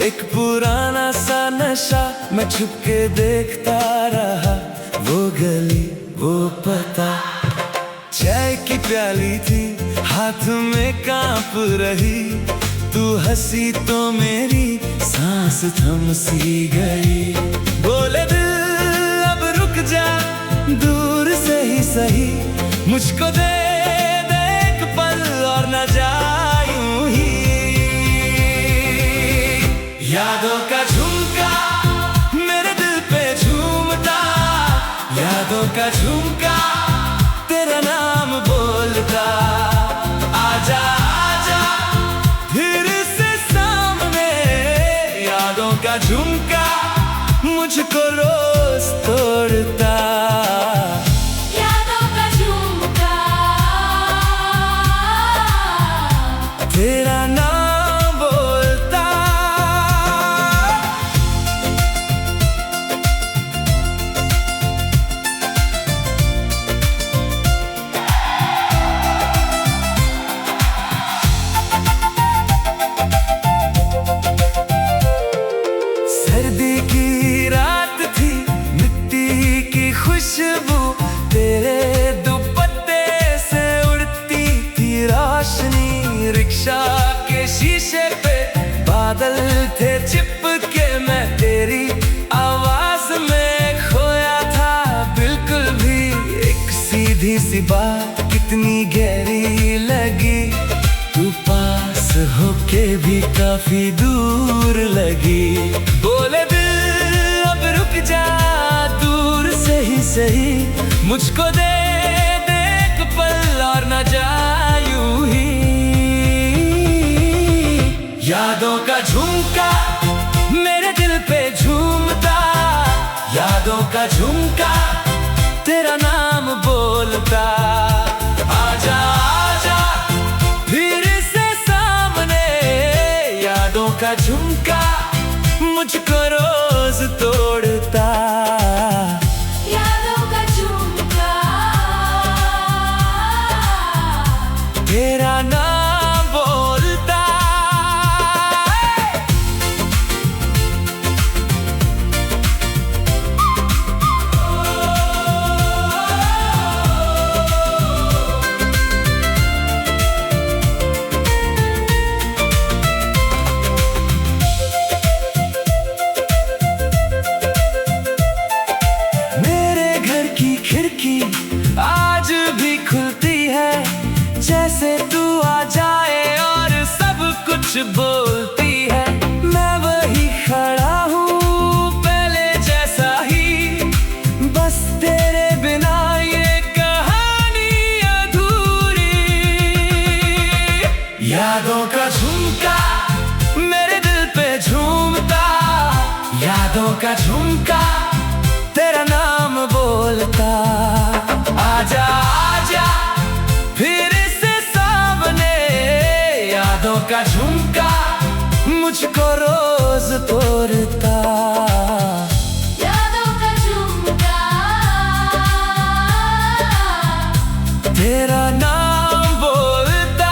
एक पुराना सा नशा मैं छुप के देखता रहा। वो गली वो पता, चाय की प्याली थी हाथ में कांप रही। तू हंसी तो मेरी सांस थम सी गई। बोले दिल अब रुक जा, दूर से ही सही मुझको दे दे एक पल और न जा यूं ही। यादों का झुमका मेरे दिल पे झूमता, यादों का झुमका तेरा नाम बोलता। आजा आजा फिर से सामने, यादों का झुमका मुझको रोज तोड़ता। यादों का झुमका तेरा नाम बोलता। सर्दी की रात थी, मिट्टी की खुशबू तेरे दुपट्टे से उड़ती थी रोशनी। रिक्शा के शीशे पे बादल थे चिपके, मैं तेरी आवाज में खोया था बिल्कुल भी। एक सीधी सी बात कितनी गहरी लगी, तू पास होके भी काफी दूर लगी। बोले दिल अब रुक जा, दूर से ही सही मुझको दे दे एक पल और न जा यूं ही। यादों का झुमका मेरे दिल पे झूमता, यादों का झुमका तेरा नाम बोलता। आजा आजा फिर से सामने, यादों का झुमका मुझको रोज तोड़ता। यादों का झुमका तेरा नाम बोलता। मेरे घर की खिड़की आज भी खुलती है, जैसे तू आ जाए और सब कुछ बोलती है। मैं वही खड़ा हूँ पहले जैसा ही, बस तेरे बिना ये कहानी अधूरी। यादों का झुमका मेरे दिल पे झूमता, यादों का झुमका तेरा नाम बोलता। आजा आजा फिर से सामने, यादों का झुमका मुझको रोज तोड़ता। यादों का झुमका तेरा नाम बोलता।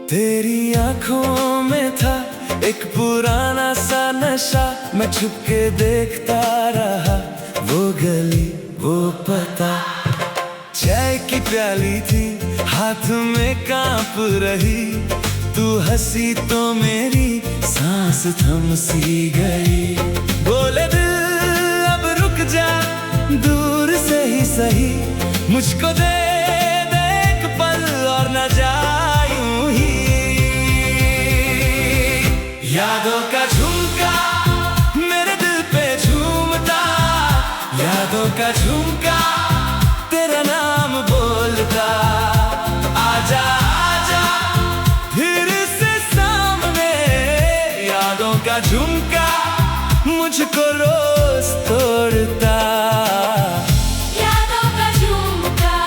तेरी आंखों में था एक पुराना सा नशा, मैं छुप के देखता रहा। वो गली वो पता, चाय की प्याली थी हाथ में कांप रही। तू हंसी तो मेरी सांस थम सी गई। बोले दिल अब रुक जा, दूर से ही सही मुझको दे दे एक पल और न जा यूं ही। का झुमका तेरा नाम बोलता, आजा आजा फिर से सामने। यादों का झुमका मुझको रोज तोड़ता, यादों का झुमका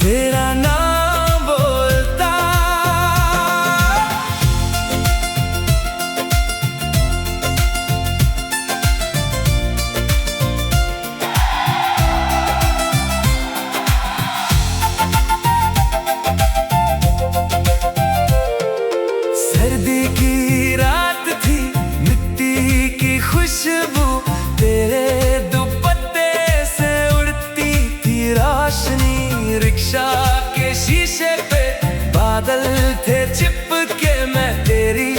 तेरा नाम बोलता। सर्दी की रात थी, मिट्टी की खुशबू तेरे दुपट्टे से उड़ती थी रोशनी। रिक्शा के शीशे पे बादल थे चिपके, मैं तेरी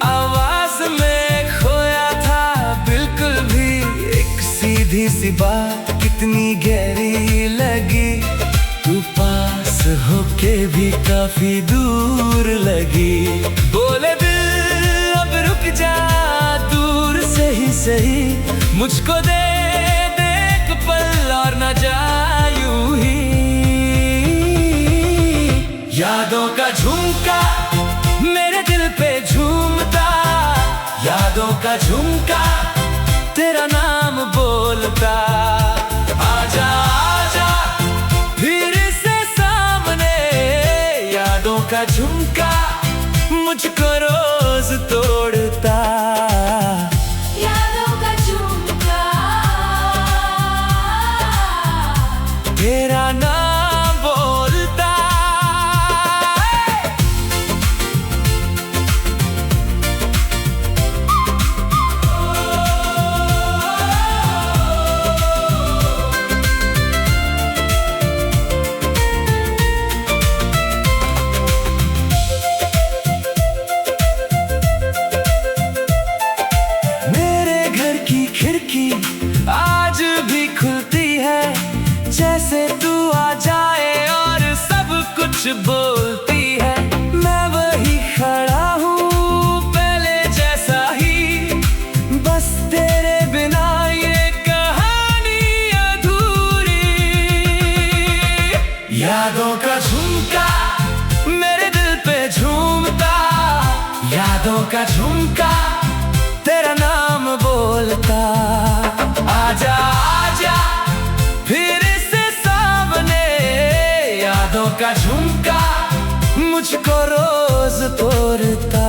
आवाज में खोया था बिल्कुल भी। एक सीधी सी बात कितनी गहरी लगी, तू पास होके भी काफी दूर लगी। बोले दिल अब रुक जा, दूर से ही सही मुझको दे दे एक पल और न जा यूं ही। यादों का झुमका मेरे दिल पे झूमता, यादों का झुमका तेरा नाम बोलता, आजा आजा फिर से सामने। यादों का झुमका मुझको रोज तोड़ता, यादों का झुमका तेरा नाम बोलता। मेरे घर की खिड़की आज भी खुलती है, जैसे तू आ जाए और सब कुछ बोलती है। मैं वही खड़ा हूँ पहले जैसा ही, बस तेरे बिना ये कहानी अधूरी। यादों का झुमका मेरे दिल पे झूमता, यादों का झुमका तेरा नाम बोलता, आजा आजा फिर से सामने। यादों का झुमका मुझको रोज तोड़ता,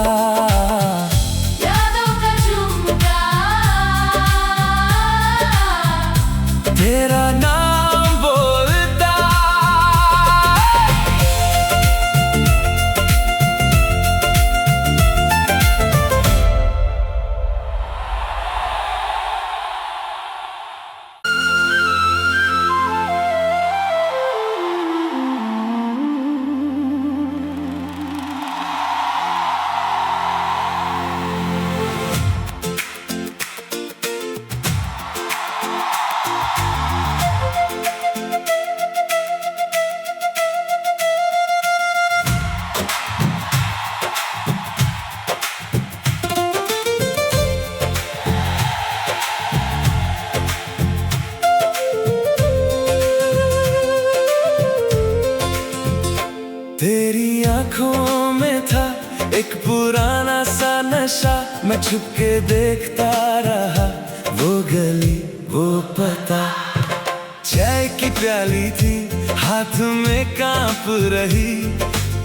यादों का झुमका तेरा नाम बोलता। तेरी आंखों में था एक पुराना सा नशा, मैं छुप के देखता रहा वो गली वो पता। चाय की प्याली थी हाथ में कांप रही,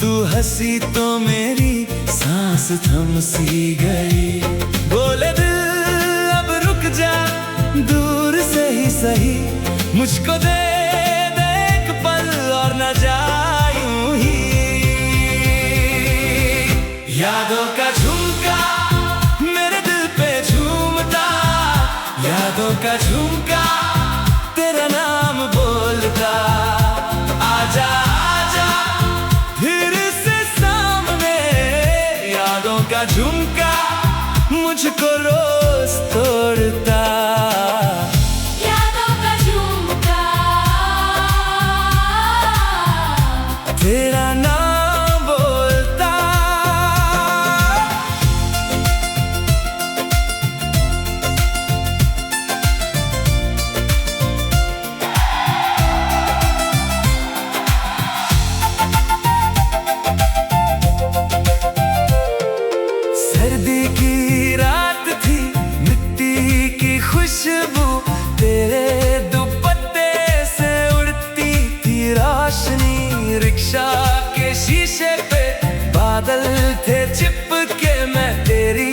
तू हंसी तो मेरी सांस थम सी गई। बोले दिल अब रुक जा, दूर से ही सही मुझको दे दे एक पल और न जा यूं ही। यादों का झुमका मेरे दिल पे झूमता, यादों का झुमका तेरा नाम बोलता, आजा आजा फिर से सामने। यादों का झुमका मुझको रोज तोड़ता, यादों का झुमका तेरा नाम बोलता। रिक्शा के शीशे पे बादल थे चिपके, मैं तेरी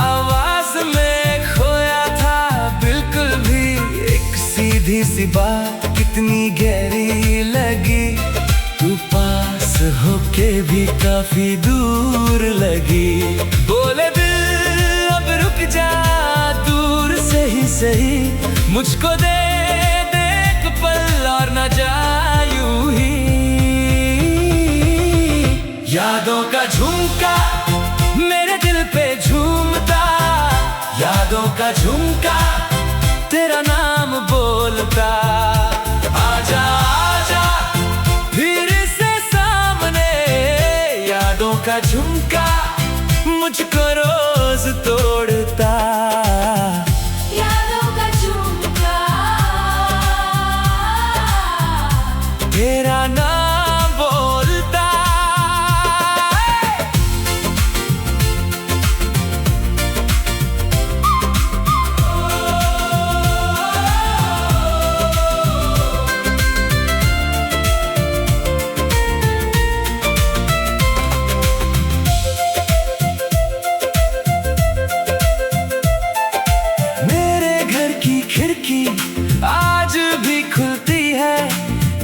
आवाज में खोया था बिल्कुल भी। एक सीधी सी बात कितनी गहरी लगी, तू पास होके भी काफी दूर लगी। बोले दिल अब रुक जा, दूर से ही सही मुझको दे दे एक पल और न जा यूं ही। यादों का झुमका मेरे दिल पे झूमता, यादों का झुमका तेरा नाम बोलता। आजा आजा फिर से सामने, यादों का झुमका मुझको रोज तोड़ता। यादों का झुमका तेरा नाम बोलता। खिड़की आज भी खुलती है,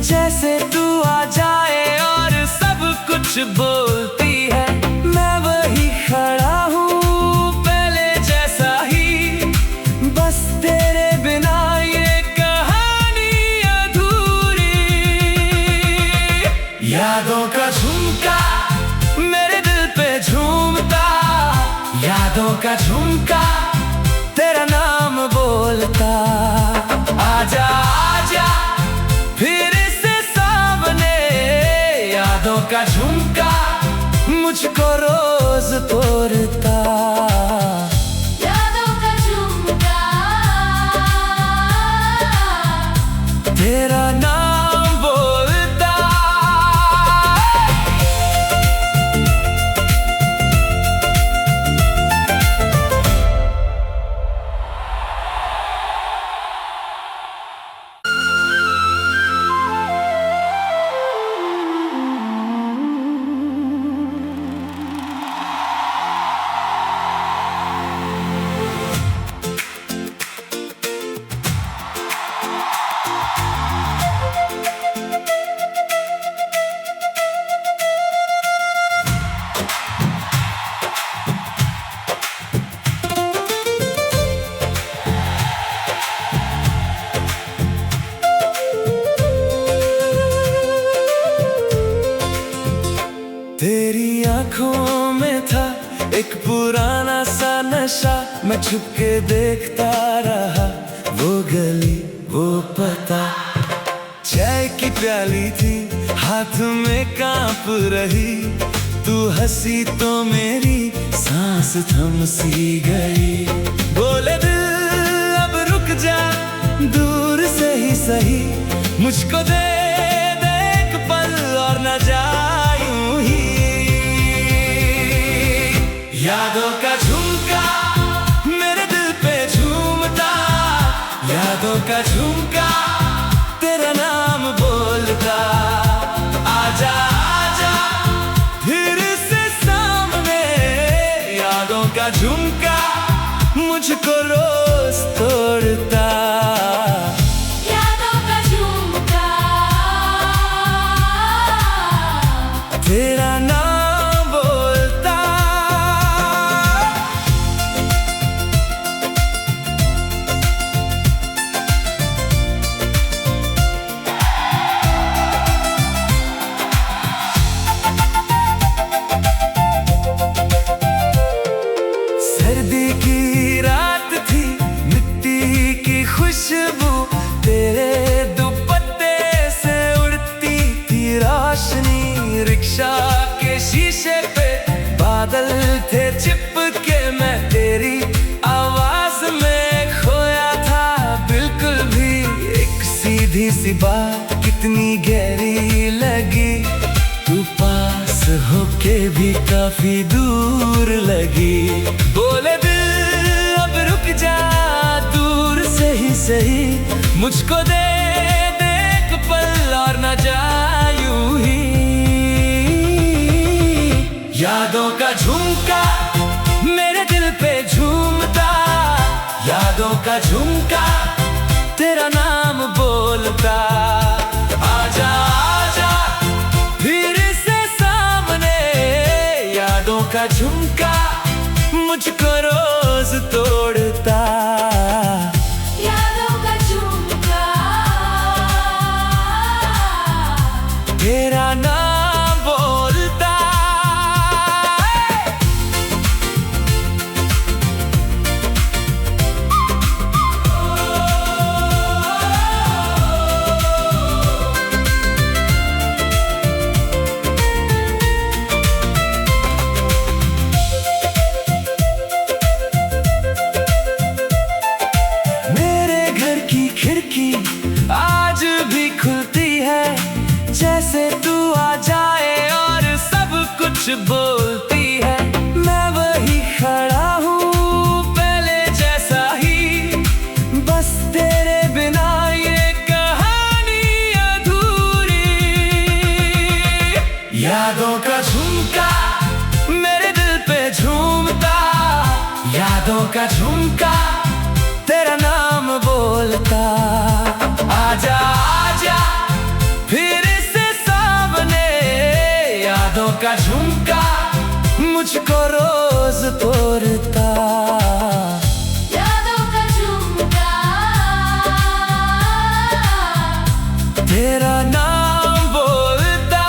जैसे तू आ जाए और सब कुछ बोलती है। मैं वही खड़ा हूँ पहले जैसा ही, बस तेरे बिना ये कहानी अधूरी। यादों का झुमका मेरे दिल पे झूमता, यादों का झुमका तेरा नाम बोलता। आजा आजा फिर से सामने, यादों का झुमका मुझको रोज तोड़ता। यादों का झुमका तेरा नाम बोलता। तेरी आंखों में था एक पुराना सा नशा, मैं छुप के देखता रहा वो गली वो पता। चाय की प्याली थी हाथ में कांप रही, तू हंसी तो मेरी सांस थम सी गई। बोले दिल अब रुक जा, दूर से ही सही मुझको दे दे एक पल और न जा यूं ही। यादों का झुमका मेरे दिल पे झूमता, यादों का झुमका तेरा नाम बोलता। आजा आजा फिर से सामने, यादों का झुमका मुझको रोज तोड़ता। यादों का झुमका तेरा नाम बोलता। सर्दी की रात थी, मिट्टी की खुशबू तेरे दुपट्टे से उड़ती थी रोशनी। रिक्शा के शीशे पे बादल थे चिपके, मैं तेरी आवाज में खोया था बिल्कुल भी। एक सीधी सी बात कितनी गहरी लगी, तू पास होके भी काफी दूर लगी। बोले दिल अब रुक जा, दूर से ही सही मुझको दे दे एक पल और न जा यूं ही। यादों का झुमका मेरे दिल पे झूमता, यादों का झुमका तेरा नाम बोलता। आजा आजा फिर से सामने, यादों का झुमका मुझको रोज तोड़ता। यादों का झुमका तेरा नाम बोलता। मेरे घर की खिड़की आज भी खुलती है, जैसे तू आ जाए और सब कुछ बोलती है। मैं वही खड़ा हूँ पहले जैसा ही, बस तेरे बिना ये कहानी अधूरी। यादों का झुमका मेरे दिल पे झूमता, यादों का झुमका तेरा नाम बोलता। आजा आजा फिर से सामने, यादों का झुमका मुझको रोज तोड़ता। यादों का झुमका तेरा नाम बोलता।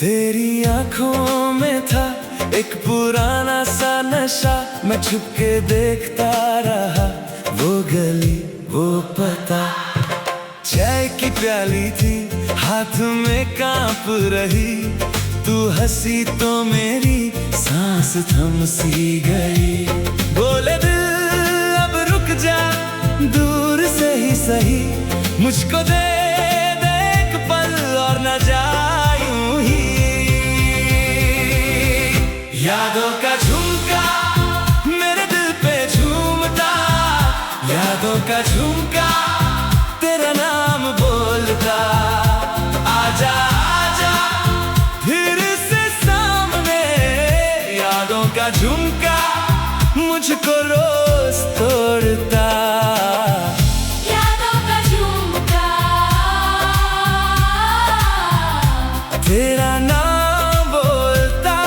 तेरी आंखों में था एक पुराना सा नशा, मैं छुप के देखता रहा वो गली वो पता। चाय की प्याली थी हाथ में कांप रही, तू हंसी तो मेरी सांस थम सी गई। बोले दिल अब रुक जा, दूर से ही सही, मुझको दे दे एक पल और न जा यूं ही। यादों का झुमका मेरे दिल पे झूमता, यादों का झुमका तेरा नाम बोलता। आजा आजा फिर से सामने, यादों का झुमका मुझको रोज तोड़ता। यादों का झुमका तेरा नाम बोलता।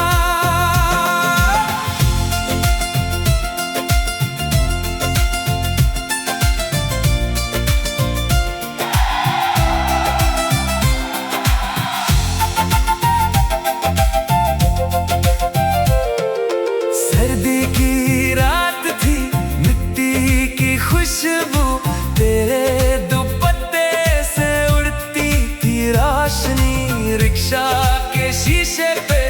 सर्दी की रात थी, मिट्टी की खुशबू तेरे दुपट्टे से उड़ती थी रोशनी। रिक्शा के शीशे पे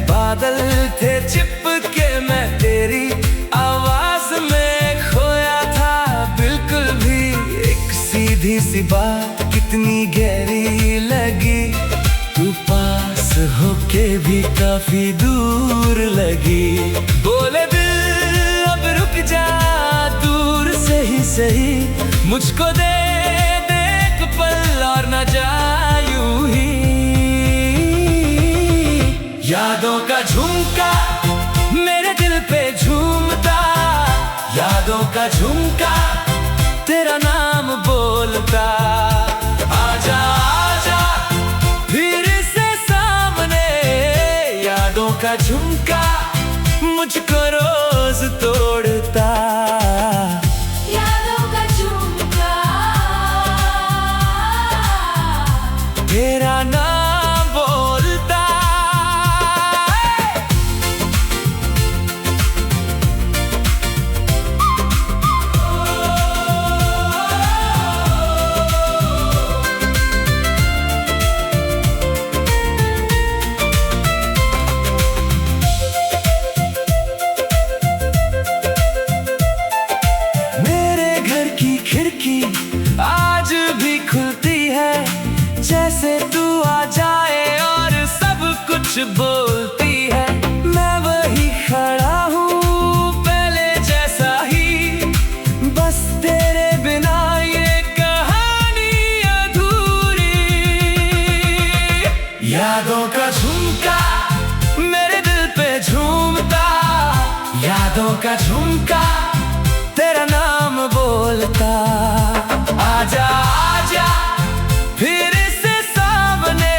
बादल थे चिपके, मैं तेरी आवाज में खोया था बिल्कुल भी। एक सीधी सी बात कितनी गहरी लगी, तू पास होके भी काफी दूर लगी। बोले दिल अब रुक जा, दूर से ही सही, मुझको दे दे एक पल और न जा यूं ही। यादों का झुमका मेरे दिल पे झूमता, यादों का झुमका तेरा नाम बोलता। आजा आजा फिर से सामने, यादों का झुमका मुझको रोज तोड़ता। यादों का झुमका तेरा नाम बोलता। खिड़की आज भी खुलती है, जैसे तू आ जाए और सब कुछ बोलती है। मैं वही खड़ा हूँ पहले जैसा ही, बस तेरे बिना ये कहानी अधूरी। यादों का झुमका मेरे दिल पे झूमता, यादों का झुमका तेरा नाम बोलता। आजा आजा फिर से सामने,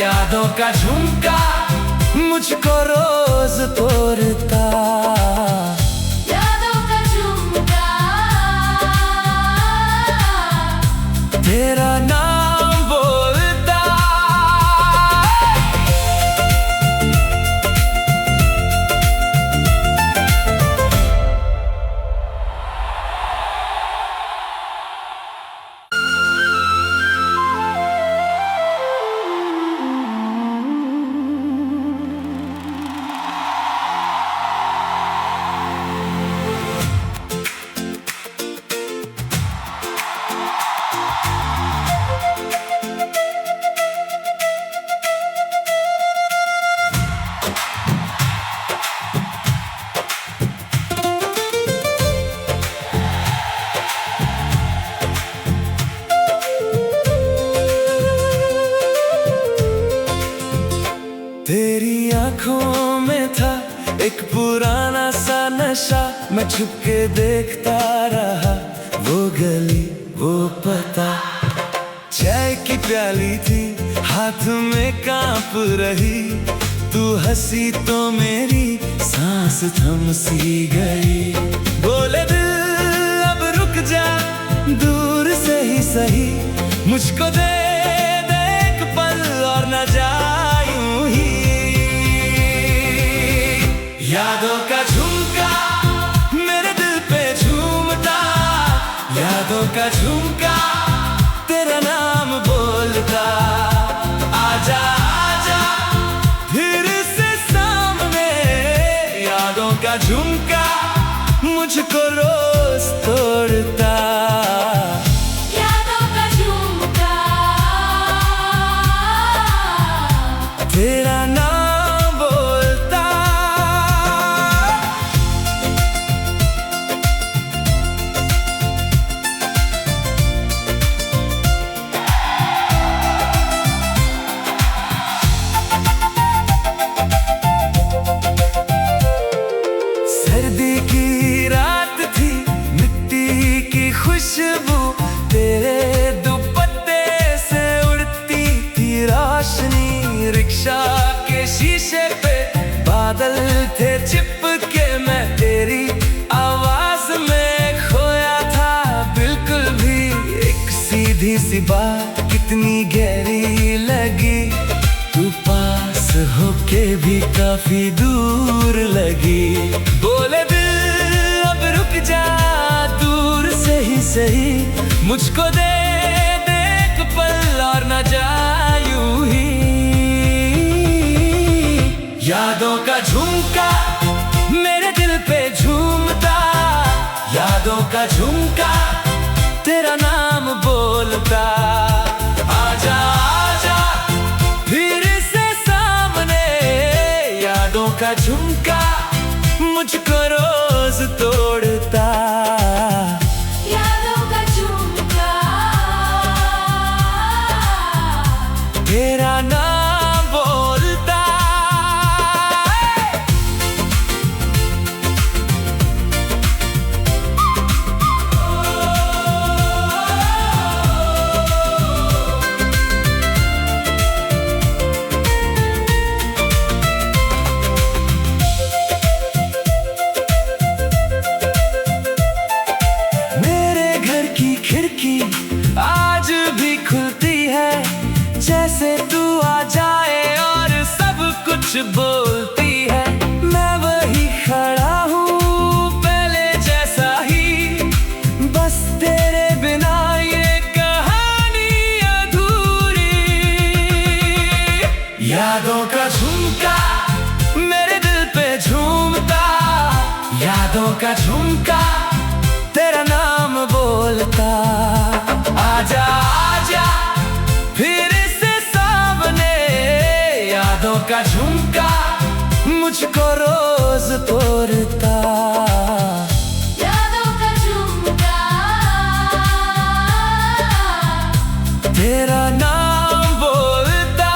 यादों का झुमका मुझको रोज तोड़ता। यादों का झुमका तेरा नाम बोलता। तेरी आंखों में था एक पुराना सा नशा, मैं छुप के देखता रहा वो गली वो पता। चाय की प्याली थी हाथ में कांप रही, तू हंसी तो मेरी सांस थम सी गई। बोले दिल अब रुक जा, दूर से ही सही, मुझको दे दे एक पल और न जा यूं ही। यादों का झुमका मेरे दिल पे झूमता, यादों का झुमका तेरा नाम बोलता। आजा आजा फिर से सामने, यादों का झुमका मुझको रोज तोड़ता। यादों का झुमका तेरा नाम बोलता। सर्दी की रात थी, मिट्टी की खुशबू तेरे दुपट्टे से उड़ती थी रोशनी। रिक्शा के शीशे पे बादल थे चिपके, मैं तेरी आवाज में खोया था बिल्कुल भी। एक सीधी सी बात कितनी गहरी लगी, तू पास होके भी काफी दूर लगी। बोले दिल अब रुक जा, दूर से ही सही, मुझको दे दे एक पल और न जा यूं ही। यादों का झुमका मेरे दिल पे झूमता, यादों का झुमका तेरा नाम बोलता। आजा आजा फिर से सामने, यादों का झुमका मुझको रोज तोड़ता। यादों का झुमका तेरा नाम बोलता। मेरे घर की खिड़की आज भी खुलती है, जैसे तू आ जाए और सब कुछ बोलती है। मैं वही खड़ा हूँ पहले जैसा ही, बस तेरे बिना ये कहानी अधूरी। यादों का झुमका मेरे दिल पे झूमता, यादों का झुमका तेरा नाम बोल तोड़ता। यादों का झुमका, तेरा नाम बोलता।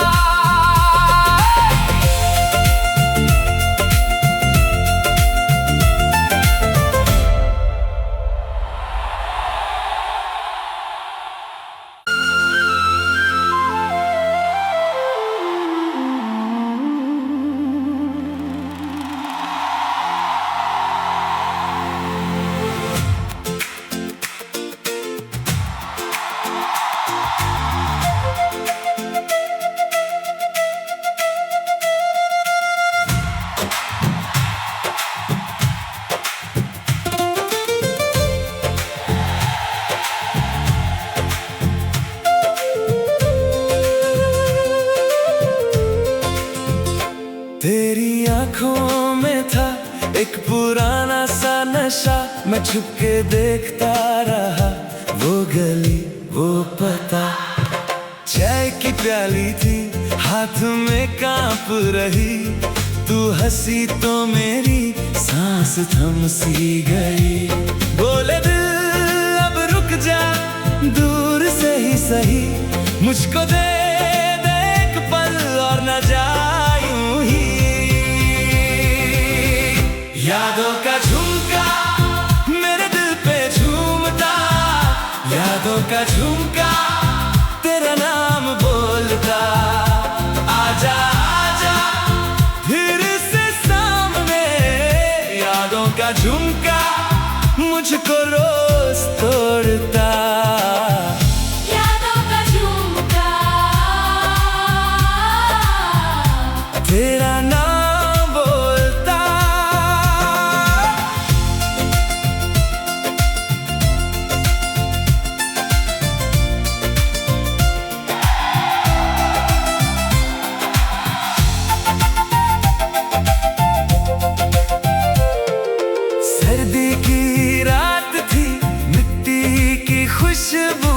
तेरी आंखों में था एक पुराना सा नशा, मैं छुप के देखता रहा वो गली वो पता। चाय की प्याली थी हाथ में कांप रही, तू हंसी तो मेरी सांस थम सी गई। बोले दिल अब रुक जा, दूर से ही सही, मुझको दे दे एक पल और न जा यूं ही। यादों का झुमका मेरे दिल पे झूमता, यादों का झुमका तेरा नाम बोलता। आजा आजा फिर से सामने, यादों का झुमका मुझको रोज तोड़ता। यादों का झुमका, तेरा नाम बोलता। सर्दी की रात थी, मिट्टी की खुशबू,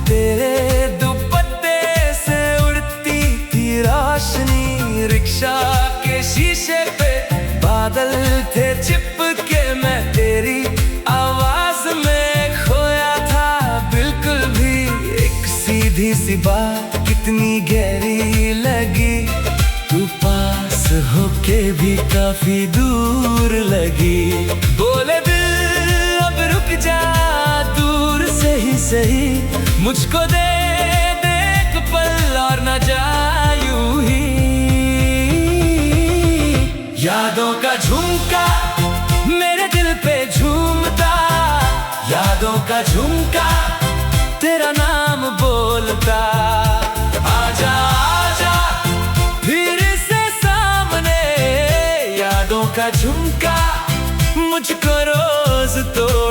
तेरे दुपट्टे से उड़ती थी रोशनी। रिक्शा के शीशे पे बादल थे चिपके, मैं तेरी आवाज में खोया था बिल्कुल भी। एक सीधी सी बात कितनी गहरी लगी, तू पास होके भी काफी दूर लगी। बोले दिल अब रुक जा, दूर से ही सही, मुझको दे दे एक पल और न जा यूं ही। यादों का झुमका मेरे दिल पे झूमता, यादों का झुमका तेरा नाम बोलता। आजा आजा फिर से सामने, यादों का झुमका मुझको रोज तोड़